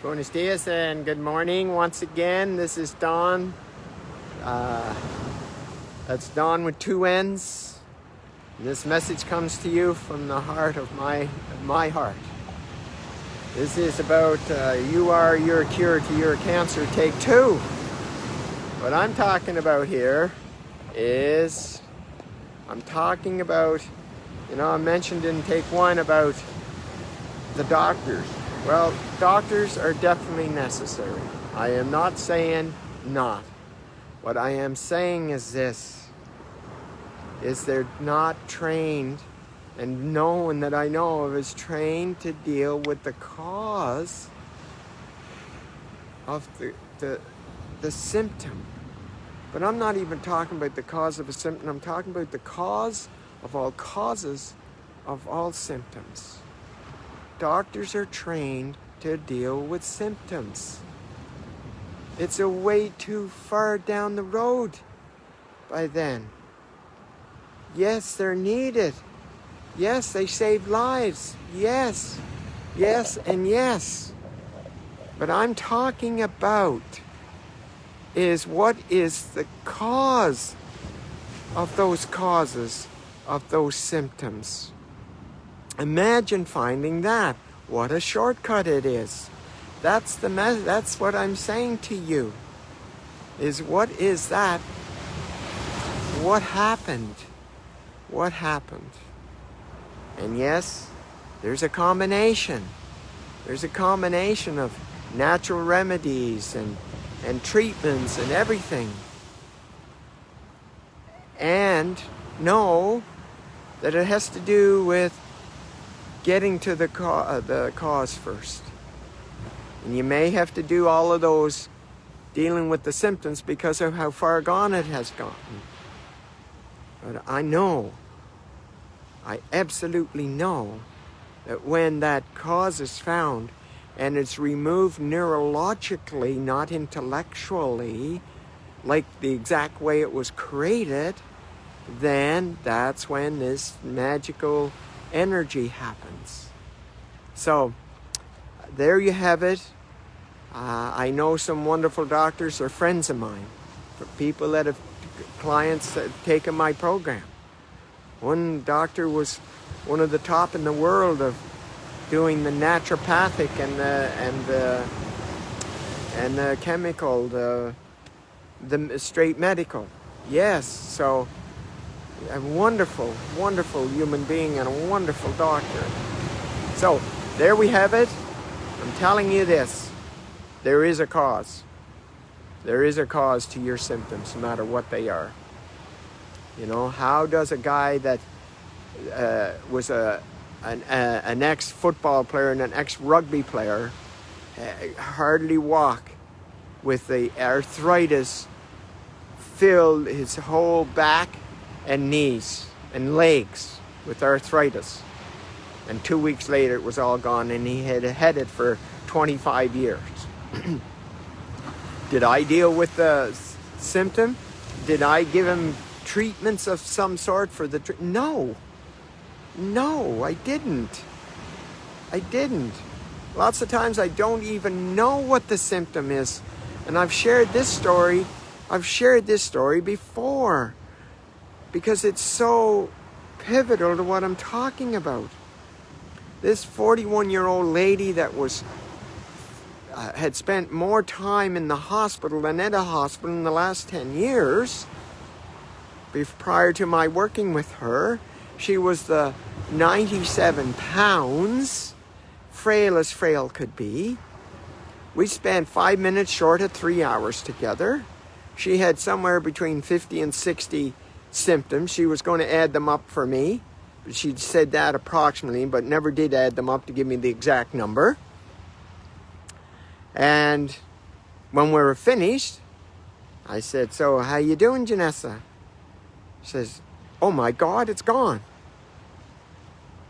Buenos dias and good morning once again. This is Don. That's Don with two N's. This message comes to you from the heart of my heart. This is about you are your cure to your cancer, take two. What I'm talking about here is I'm talking about, I mentioned in take one about the doctors. Well, doctors are definitely necessary. I am not saying not. What I am saying is this, is they're not trained, and no one that I know of is trained to deal with the cause of the symptom. But I'm not even talking about the cause of a symptom. I'm talking about the cause of all causes of all symptoms. Doctors are trained to deal with symptoms. It's a way too far down the road by then. Yes, they're needed. Yes, they save lives. Yes, yes, and yes. But I'm talking about is what is the cause of those causes of those symptoms. Imagine finding that. What a shortcut it is. That's what I'm saying to you. Is what is that? What happened? What happened? And yes, there's a combination. There's a combination of natural remedies and treatments and everything. And know that it has to do with getting to the cause first. And you may have to do all of those dealing with the symptoms because of how far gone it has gotten. But I absolutely know that when that cause is found and it's removed neurologically, not intellectually, like the exact way it was created, then that's when this magical energy happens. So there you have it. I know some wonderful doctors are friends of mine, for people that have clients that have taken my program. One doctor was one of the top in the world of doing the naturopathic and the chemical, the straight medical. Yes, so a wonderful, wonderful human being and a wonderful doctor. So there we have it. I'm telling you this. There is a cause. There is a cause to your symptoms, no matter what they are. How does a guy that was an ex-football player and an ex-rugby player hardly walk with the arthritis filled his whole back and knees and legs with arthritis? And 2 weeks later it was all gone, and he had had it for 25 years. Did I deal with the symptom? Did I give him treatments of some sort for the No, I didn't. Lots of times I don't even know what the symptom is. And I've shared this story before because it's so pivotal to what I'm talking about. This 41-year-old lady that had spent more time in the hospital than at a hospital in the last 10 years. Prior to my working with her, she was the 97 pounds, frail as frail could be. We spent 5 minutes short of 3 hours together. She had somewhere between 50 and 60 symptoms. She was going to add them up for me. She said that approximately, but never did add them up to give me the exact number. And when we were finished, I said, "So how you doing, Janessa?" She says, "Oh my God, it's gone."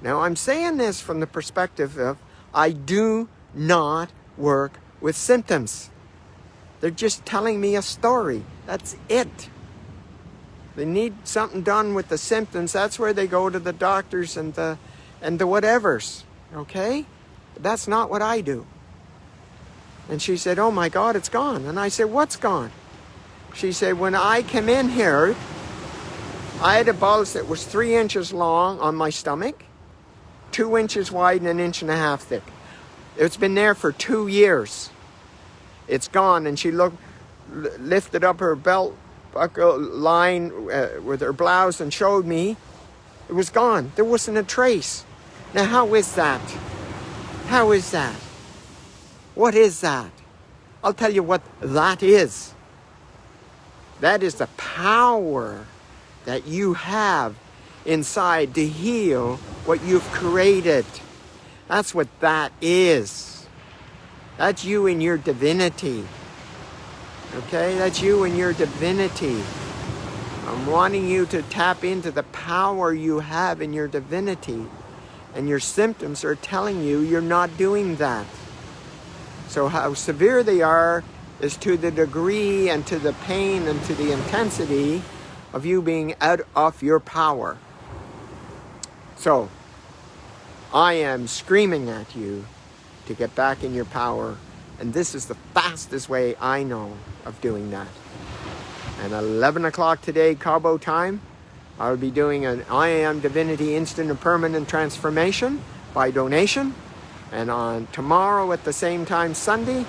Now I'm saying this from the perspective of I do not work with symptoms. They're just telling me a story. That's it. They need something done with the symptoms. That's where they go to the doctors and the whatevers. Okay? But that's not what I do. And she said, oh my God, it's gone. And I said, what's gone? She said, when I came in here, I had a bulge that was 3 inches long on my stomach, 2 inches wide and 1.5 inches thick. It's been there for 2 years. It's gone. And she lifted up her belt buckle line with her blouse and showed me. It was gone. There wasn't a trace. Now, how is that? How is that? What is that? I'll tell you what that is. That is the power that you have inside to heal what you've created. That's what that is. That's you in your divinity. Okay? That's you in your divinity. I'm wanting you to tap into the power you have in your divinity. And your symptoms are telling you you're not doing that. So how severe they are is to the degree and to the pain and to the intensity of you being out of your power. So, I am screaming at you to get back in your power. And this is the fastest way I know of doing that. And 11 o'clock today, Cabo time, I'll be doing an I Am Divinity Instant and Permanent Transformation by donation. And on tomorrow at the same time, Sunday,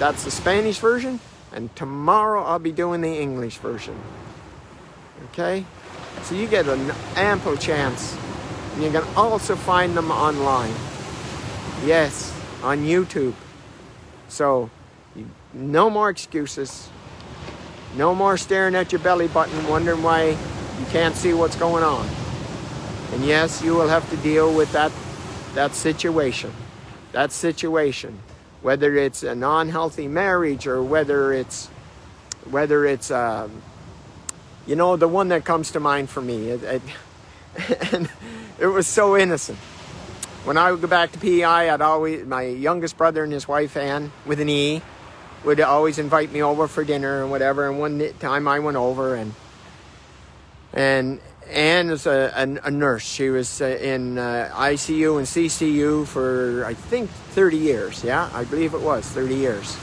that's the Spanish version. And tomorrow I'll be doing the English version. Okay? So you get an ample chance. And you can also find them online. Yes, on YouTube. So, no more excuses. No more staring at your belly button, wondering why you can't see what's going on. And yes, you will have to deal with that situation. That situation. Whether it's an unhealthy marriage or whether it's the one that comes to mind for me. And it was so innocent. When I would go back to PEI, my youngest brother and his wife, Ann, with an E, would always invite me over for dinner and whatever. And one time I went over and Ann is a nurse. She was in ICU and CCU for, I think, 30 years. Yeah, I believe it was 30 years.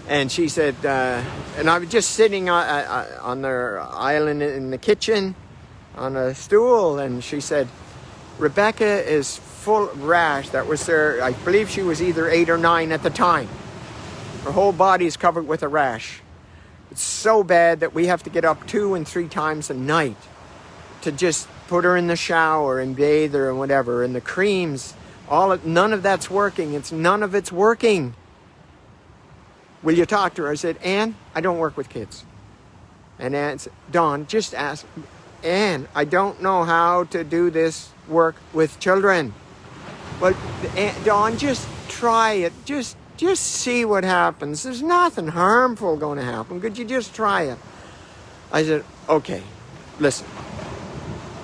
And she said, and I was just sitting on their island in the kitchen on a stool, and she said, Rebecca is full of rash. That was there, I believe she was either 8 or 9 at the time. Her whole body is covered with a rash. It's so bad that we have to get up 2 and 3 times a night to just put her in the shower and bathe her and whatever. And the creams, none of that's working. None of it's working. Will you talk to her? I said, Ann, I don't work with kids. And Ann said, Dawn, just ask. Ann, I don't know how to do this work with children. Well, Dawn, just try it. Just see what happens. There's nothing harmful going to happen. Could you just try it? I said, okay, listen.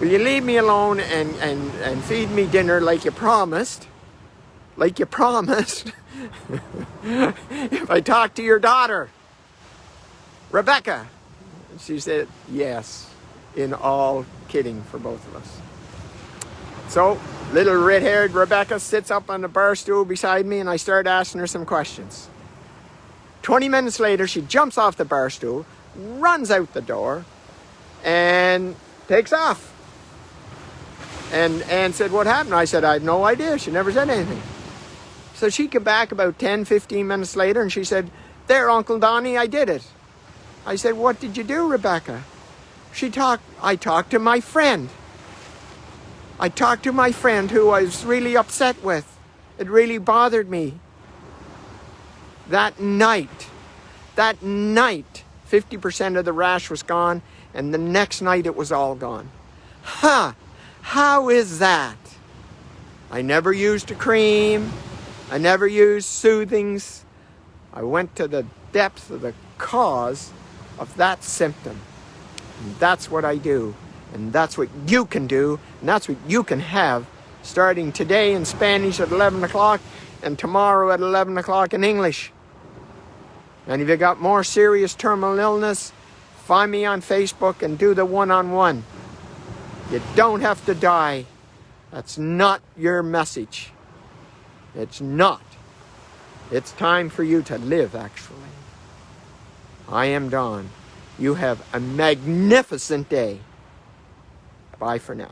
Will you leave me alone and feed me dinner like you promised? Like you promised. If I talk to your daughter, Rebecca. She said, yes, in all kidding for both of us. So, little red-haired Rebecca sits up on the bar stool beside me, and I start asking her some questions. 20 minutes later, she jumps off the bar stool, runs out the door, and takes off. And Ann said, what happened? I said, I had no idea. She never said anything. So she came back about 10, 15 minutes later, and she said, there, Uncle Donnie, I did it. I said, what did you do, Rebecca? I talked to my friend. I talked to my friend who I was really upset with. It really bothered me. That night, 50% of the rash was gone, and the next night it was all gone. How is that? I never used a cream. I never used soothings. I went to the depth of the cause of that symptom. And that's what I do. And that's what you can do. And that's what you can have starting today in Spanish at 11 o'clock and tomorrow at 11 o'clock in English. And if you got more serious terminal illness, find me on Facebook and do the one-on-one. You don't have to die. That's not your message. It's not. It's time for you to live, actually. I am Don. You have a magnificent day. Bye for now.